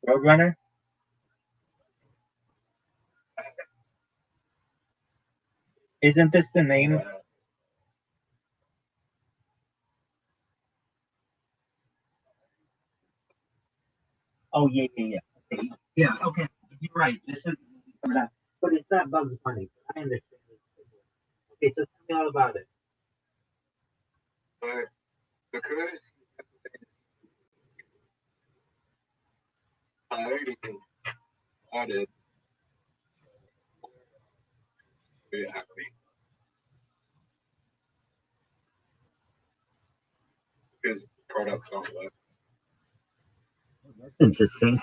Roadrunner? Isn't this the name? Oh, yeah, yeah, yeah. Okay. Yeah, okay. You're right. This is that. But it's not Bugs Bunny. I understand. Okay, so tell me all about it. But because I already started very happy because products aren't working. That's interesting.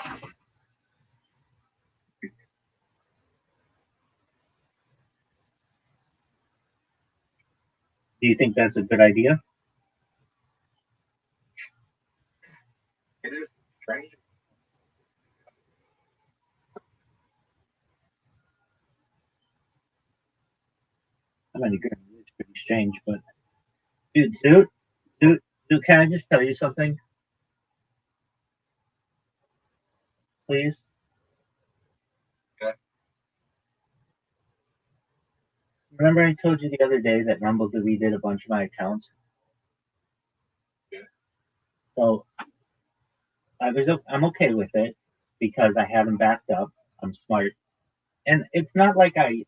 Do you think that's a good idea? It is strange. I mean, it's pretty strange, but dude, can I just tell you something, please? Yeah, Remember I told you the other day that Rumble deleted a bunch of my accounts? yeah. So I'm okay with it because I have them backed up. I'm smart, and it's not like I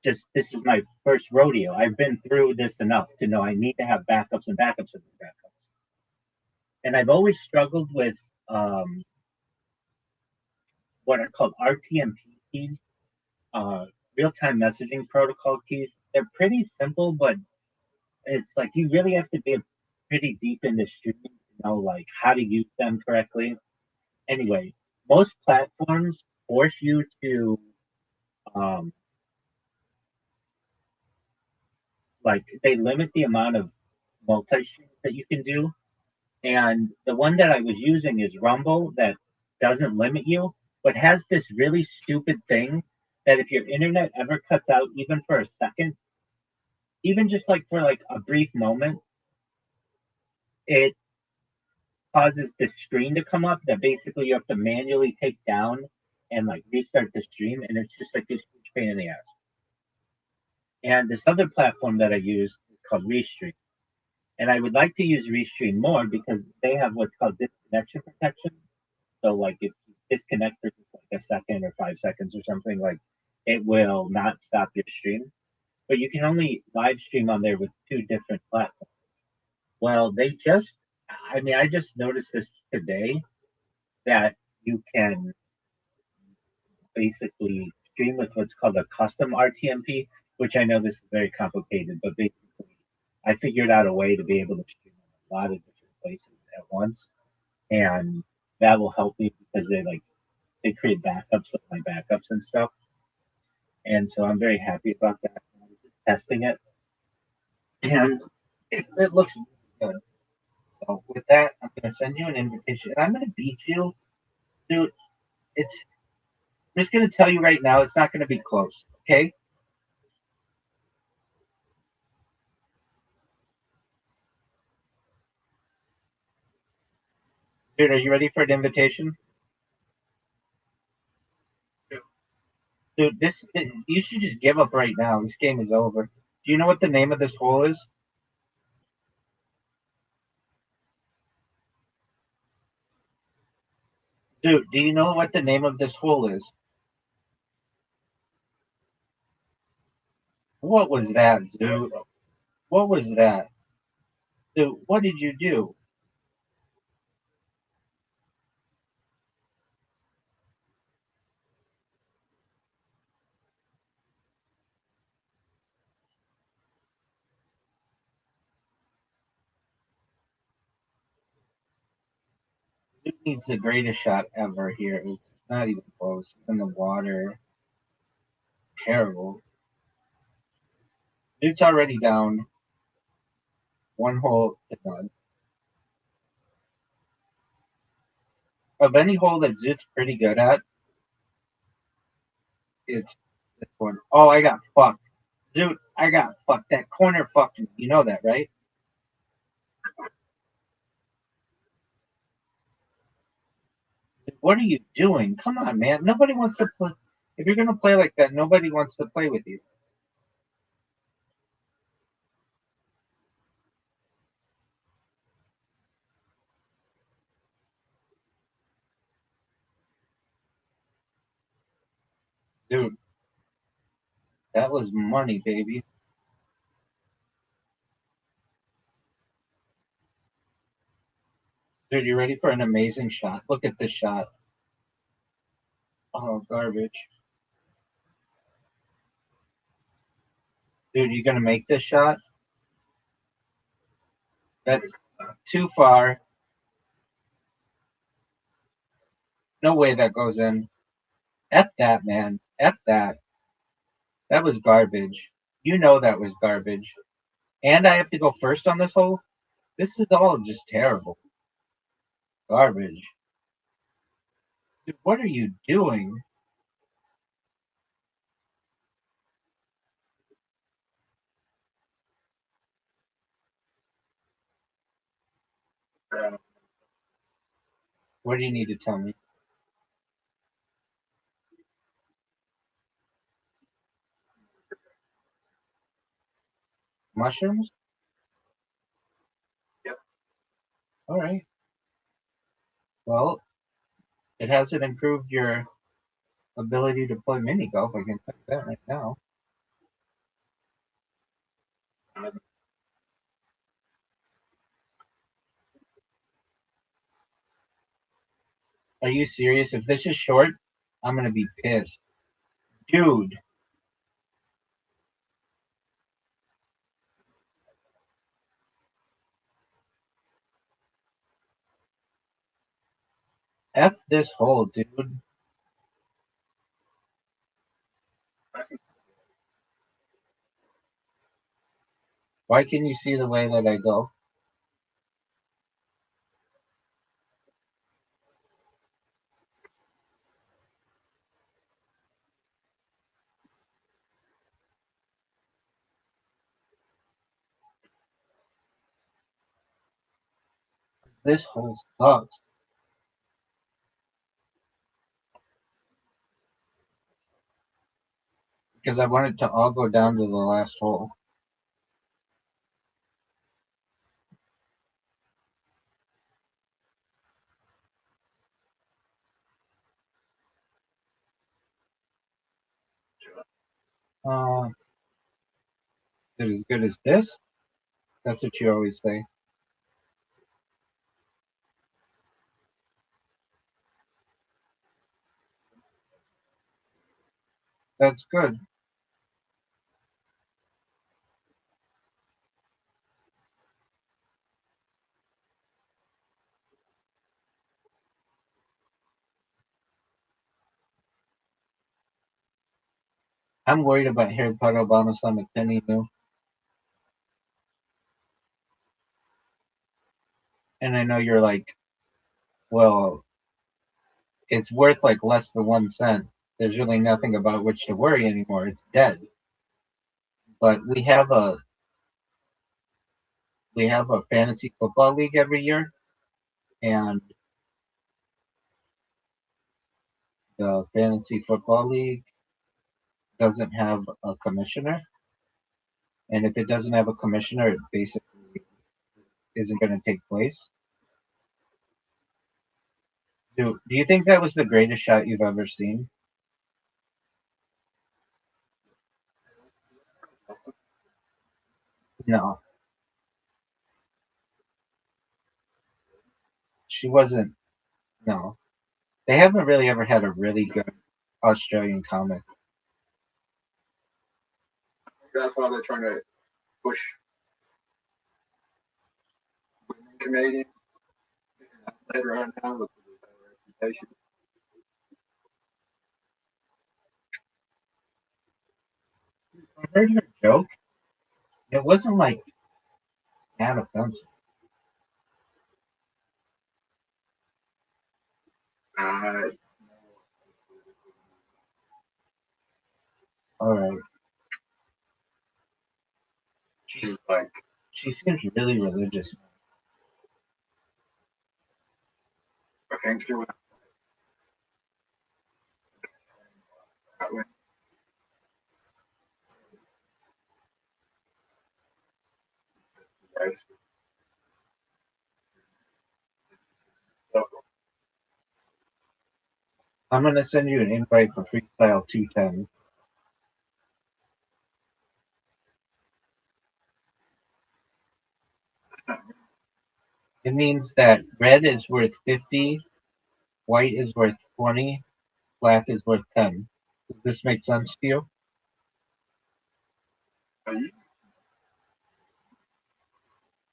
just this is my first rodeo. I've been through this enough to know I need to have backups and backups and backups. And I've always struggled with um, what are called RTMP keys, uh, real-time messaging protocol keys. They're pretty simple, but it's like you really have to be pretty deep in the streaming to know like how to use them correctly. Anyway, most platforms force you to um, like they limit the amount of multi-streams that you can do. And the one that I was using is Rumble that doesn't limit you, but has this really stupid thing that if your internet ever cuts out even for a second, even just like for like a brief moment, it causes the screen to come up that basically you have to manually take down and like restart the stream, and it's just like this huge pain in the ass. And this other platform that I use is called Restream. And I would like to use Restream more because they have what's called disconnection protection. So like if you disconnect for just like a second or 5 seconds or something, like it will not stop your stream. But you can only live stream on there with two different platforms. Well, I just noticed this today that you can basically stream with what's called a custom RTMP, which I know this is very complicated, but basically I figured out a way to be able to stream in a lot of different places at once. And that will help me because they create backups of my backups and stuff. And so I'm very happy about that. I was just testing it, and it looks really good. So with that, I'm gonna send you an invitation. And I'm gonna beat you, dude. It's I'm just gonna tell you right now, it's not gonna be close. Okay, dude, are you ready for an invitation? Dude, you should just give up right now. This game is over. Do you know what the name of this hole is? Dude, do you know what the name of this hole is? What was that, dude? What was that? Dude, what did you do? Dude needs the greatest shot ever here. It's not even close. In the water. Terrible. Dude's already down one hole to none. Of any hole that Zoot's pretty good at, it's this one. Oh, I got fucked. Zoot, I got fucked. That corner fucked me. You know that, right? what are you doing? Come on, man. Nobody wants to play. If you're gonna play like that, nobody wants to play with you. Dude, that was money, baby. Dude, you ready for an amazing shot? Look at this shot. Oh, garbage. Dude, you gonna make this shot? That's too far. No way that goes in. F that, man. F that. That was garbage. You know that was garbage. And I have to go first on this hole? This is all just terrible. Garbage. Dude, what are you doing? What do you need to tell me? Mushrooms? Yep. All right. Well, it hasn't improved your ability to play mini golf. I can tell you that right now. Are you serious? If this is short, I'm gonna be pissed. Dude, F this hole, dude. Why can you see the way that I go? This hole sucks. Because I want it to all go down to the last hole. Uh, is it as good as this? That's what you always say. That's good. I'm worried about Harry Potter bonus on the penny new. And I know you're like, well, it's worth like less than 1 cent. There's really nothing about which to worry anymore. It's dead. But we have a fantasy football league every year, and the fantasy football league doesn't have a commissioner. And if it doesn't have a commissioner, it basically isn't going to take place. Do you think that was the greatest shot you've ever seen? No, she wasn't. No, they haven't really ever had a really good Australian comic. That's why they're trying to push women Canadian later on now with the reputation. I heard her joke. It wasn't like that offensive. Uh, All right, she's like, she seems really religious. I think she was That way. Right. So, I'm gonna send you an invite for Freestyle 210. It means that red is worth 50, white is worth 20, black is worth 10. Does this make sense to you? are you?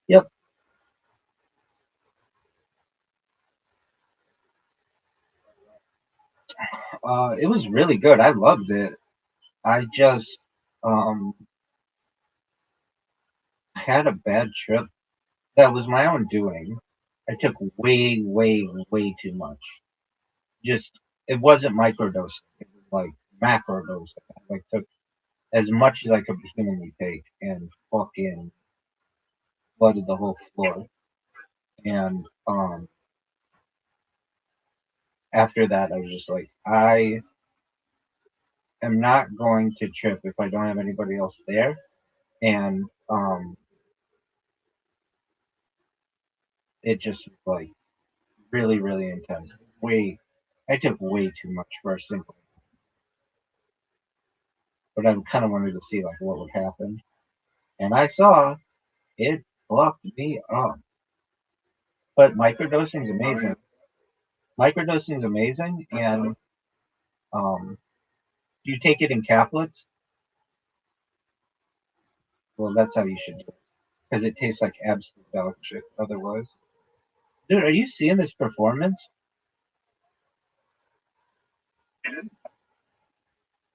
Yep. It was really good. I loved it. I just had a bad trip. That was my own doing. I took way, way, way too much. Just it wasn't microdosing. It was like macrodosing. I like took as much as I could humanly take and fucking flooded the whole floor. And after that, I was just like, I am not going to trip if I don't have anybody else there. And it just was like really, really intense. Way, I took way too much for a single. But I kind of wanted to see like what would happen, and I saw it fucked me up. But microdosing is amazing. Microdosing is amazing, and do you take it in caplets? Well, that's how you should do it because it tastes like absolute dog shit otherwise. Dude, are you seeing this performance?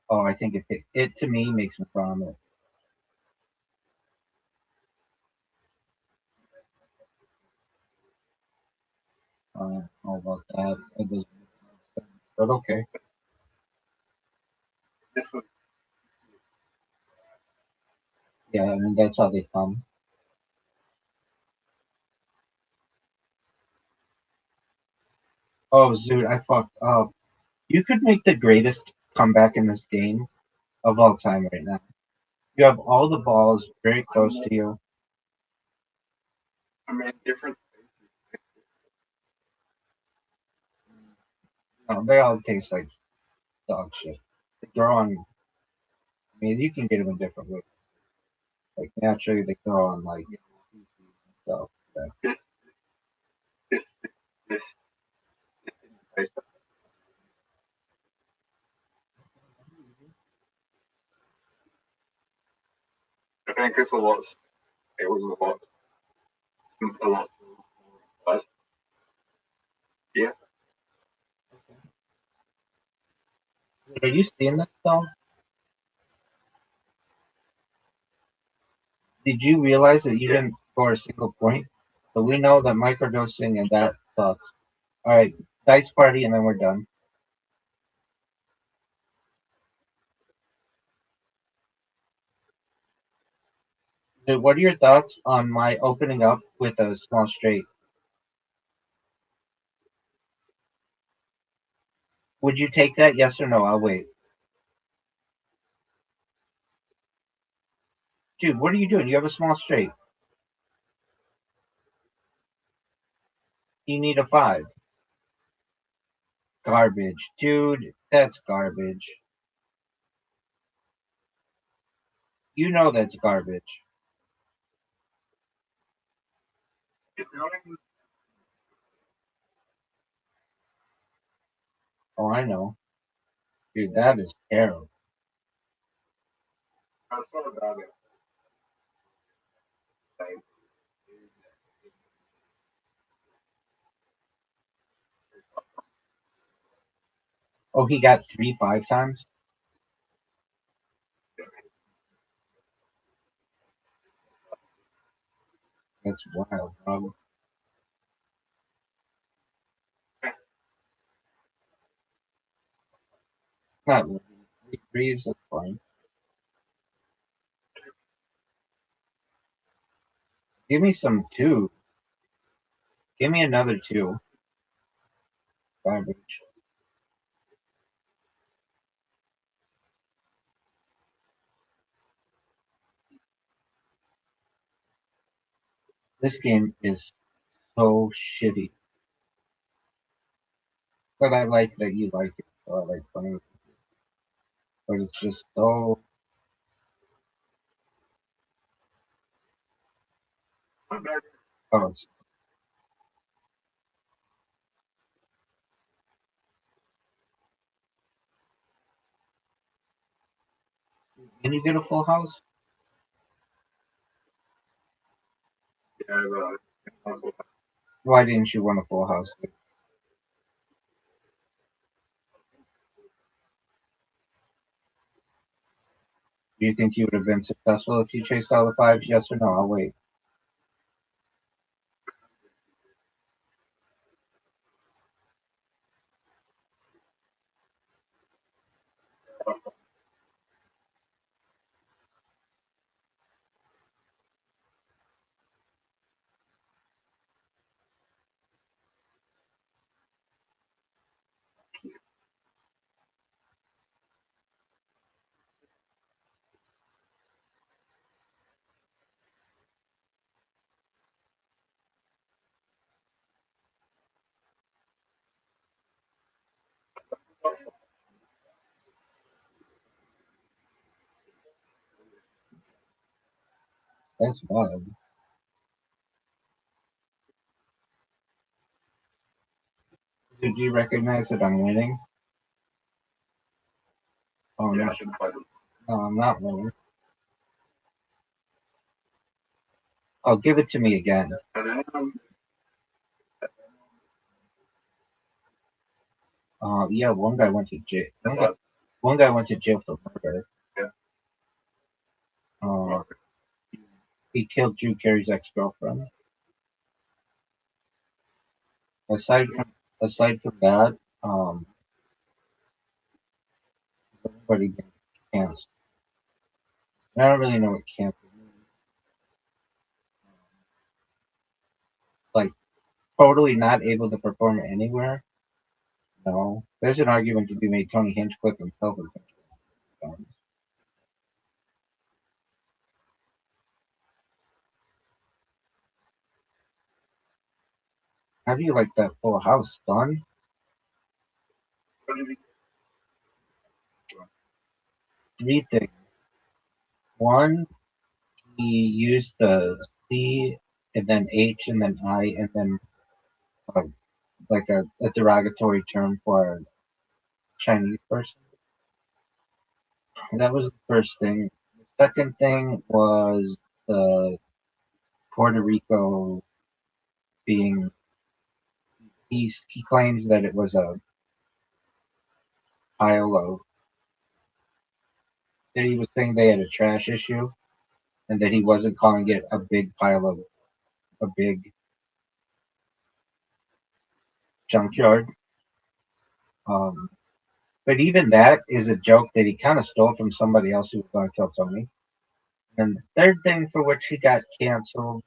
Oh, I think it to me makes me vomit. All about that. It doesn't make sense, but okay. This was Yeah, I mean that's how they come. Oh, dude, I fucked up. You could make the greatest comeback in this game of all time right now. You have all the balls very close to you. I mean, different. They all taste like dog shit. They grow on. I mean, you can get them in different ways. Like naturally, they grow on like stuff. Yeah. This, this, this, this. I think it's a lot. It was a lot. But yeah, Are you seeing this though? Did you realize that you didn't score a single point? So we know that microdosing and that sucks. All right, dice party, and then we're done. Dude, what are your thoughts on my opening up with a small straight? Would you take that? Yes or no? I'll wait. Dude, what are you doing? You have a small straight. You need a five. Garbage. Dude, that's garbage. You know that's garbage. it's not even. Oh, I know. Dude, that is terrible. I thought about it. Like, Oh, he got 3 5 times? That's wild, bro. Not really. Three threes, that's fine. Give me some two. Give me another two. Garbage. This game is so shitty, but I like that you like it. So I like playing it. But it's just so. I'm back. Oh, it's Can you get a full house? Yeah, Why didn't you want a full house? Do you think you would have been successful if you chased all the fives? Yes or no? I'll wait. That's bad. Did you recognize that I'm winning? Oh, yeah, no. I shouldn't fight him. No, I'm not winning. Oh, give it to me again. And then, Yeah, one guy went to jail. what? One guy went to jail for murder. Yeah. Uh, he killed Drew Carey's ex-girlfriend. Aside from aside from that, everybody gets canceled. I don't really know what canceled means. Like totally not able to perform anywhere. No, there's an argument to be made. Tony Hinchcliffe himself has been canceled. How do you like that full house, son? What did he Three things. One, he used the C and then H and then I and then uh, like a derogatory term for a Chinese person. That was the first thing. The second thing was the Puerto Rico being. He claims that it was a pile of. That he was saying they had a trash issue, and that he wasn't calling it a big pile of a big junkyard. Um, but even that is a joke that he kind of stole from somebody else who was going to kill Tony. And the third thing for which he got canceled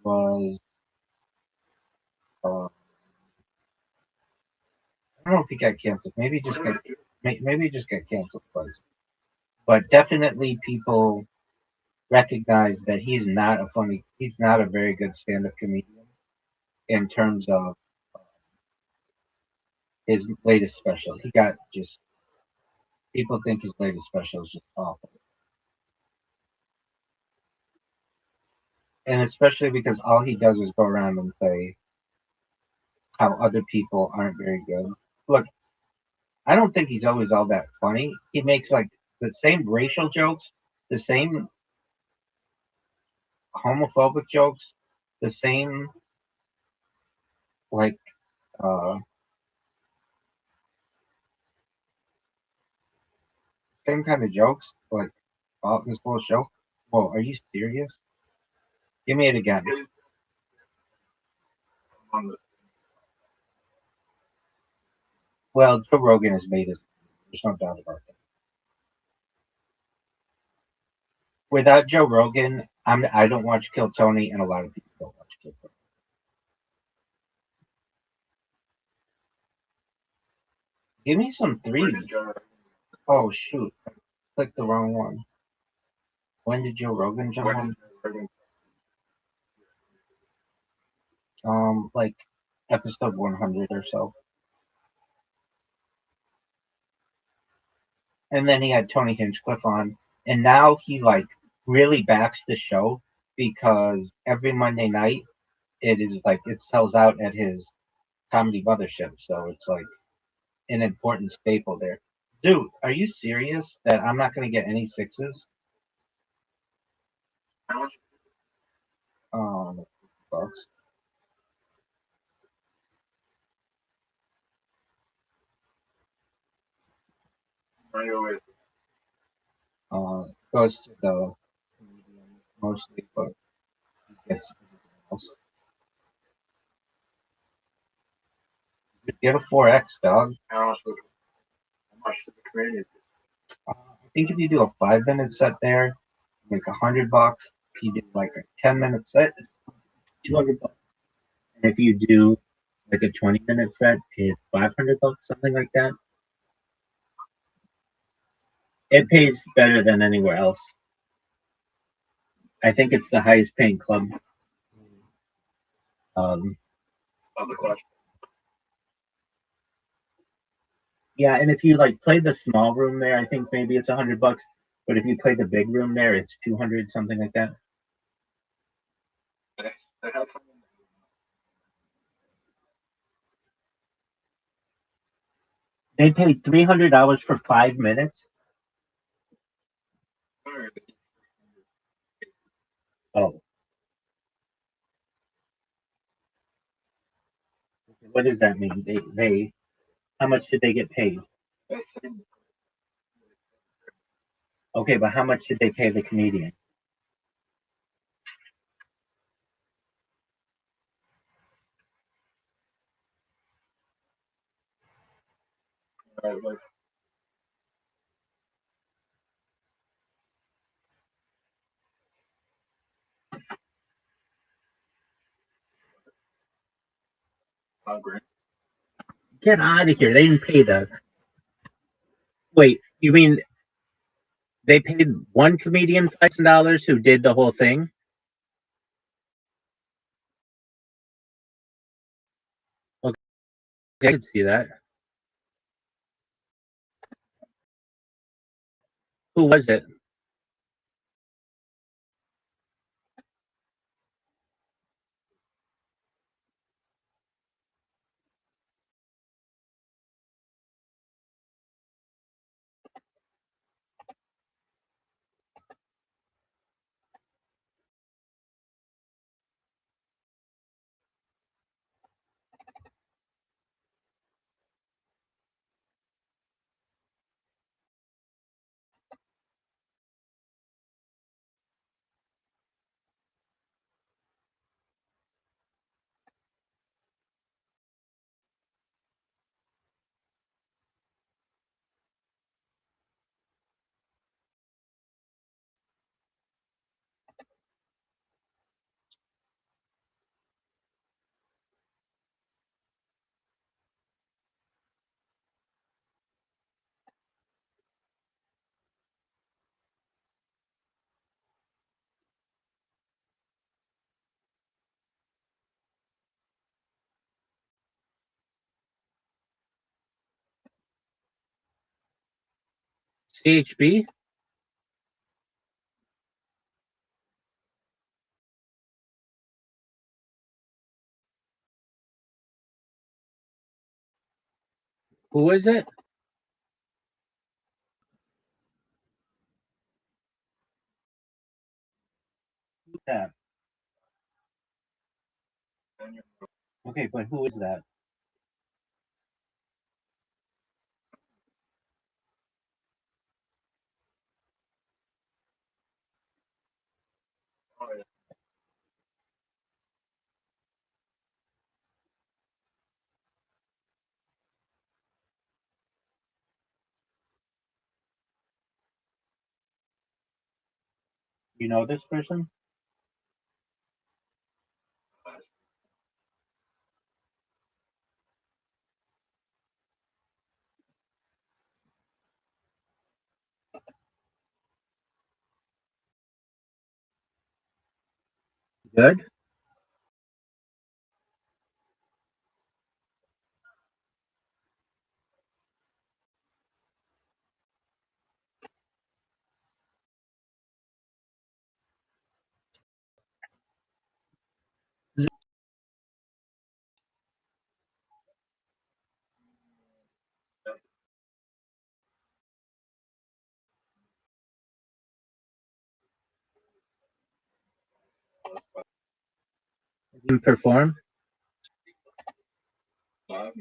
was I don't know if he got canceled. Maybe he just got canceled twice. But definitely people recognize that he's not a very good stand-up comedian in terms of his latest special. He got just people think his latest special is just awful, and especially because all he does is go around and say how other people aren't very good. Look, I don't think he's always all that funny. He makes like the same racial jokes, the same homophobic jokes, the same like uh same kind of jokes like all this whole show. Whoa, are you serious? Give me it again. on the Well, Joe Rogan has made it. There's no doubt about that. Without Joe Rogan, I don't watch Kill Tony, and a lot of people don't watch Kill Tony. Give me some threes. Oh shoot, I clicked the wrong one. When did Joe Rogan jump on? Like episode 100 or so. And then he had Tony Hinchcliffe on, and now he like really backs the show because every Monday night it is like it sells out at his comedy mothership, so it's like an important staple there. Dude, are you serious that I'm not going to get any sixes? How much Bucks. money away? Goes to the comedian mostly, but he gets everything else. Get a 4X, dog. How much did the comedian I think if you do a 5 minute set there, like $100. If you do like a 10 minute set, it's $200. And if you do like a 20 minute set, it's $500, something like that. It pays better than anywhere else. I think it's the highest paying club. Um, of the question? yeah, and if you like play the small room there, I think maybe it's $100. But if you play the big room there, it's 200, something like that. They had something. They paid $300 for 5 minutes. Oh, what does that mean? They how much did they get paid? They said Okay, but how much did they pay the comedian? like $5 grand. Get out of here! They didn't pay the. Wait, you mean they paid one comedian $5,000 who did the whole thing? Okay, I could see that. Who was it? CHB? Who is it? Who's that? Okay, but who is that? Oh, yeah. You know this person? Good. You perform? Live.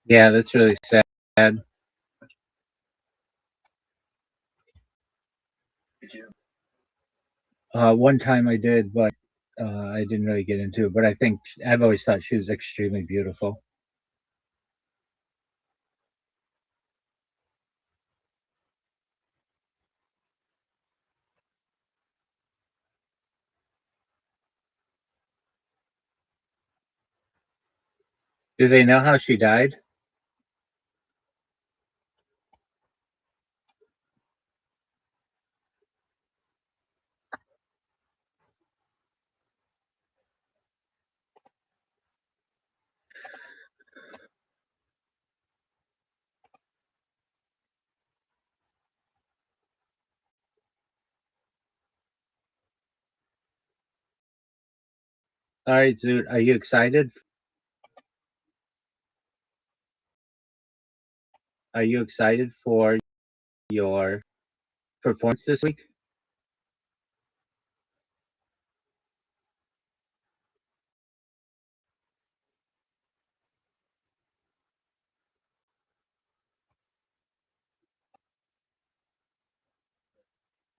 Yeah, that's really sad. Did you? One time I did, but I didn't really get into it. But I think I've always thought she was extremely beautiful. Do they know how she died? All right, Zoot, are you excited? Are you excited for your performance this week?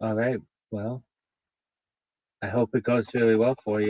All right. Well, I hope it goes really well for you.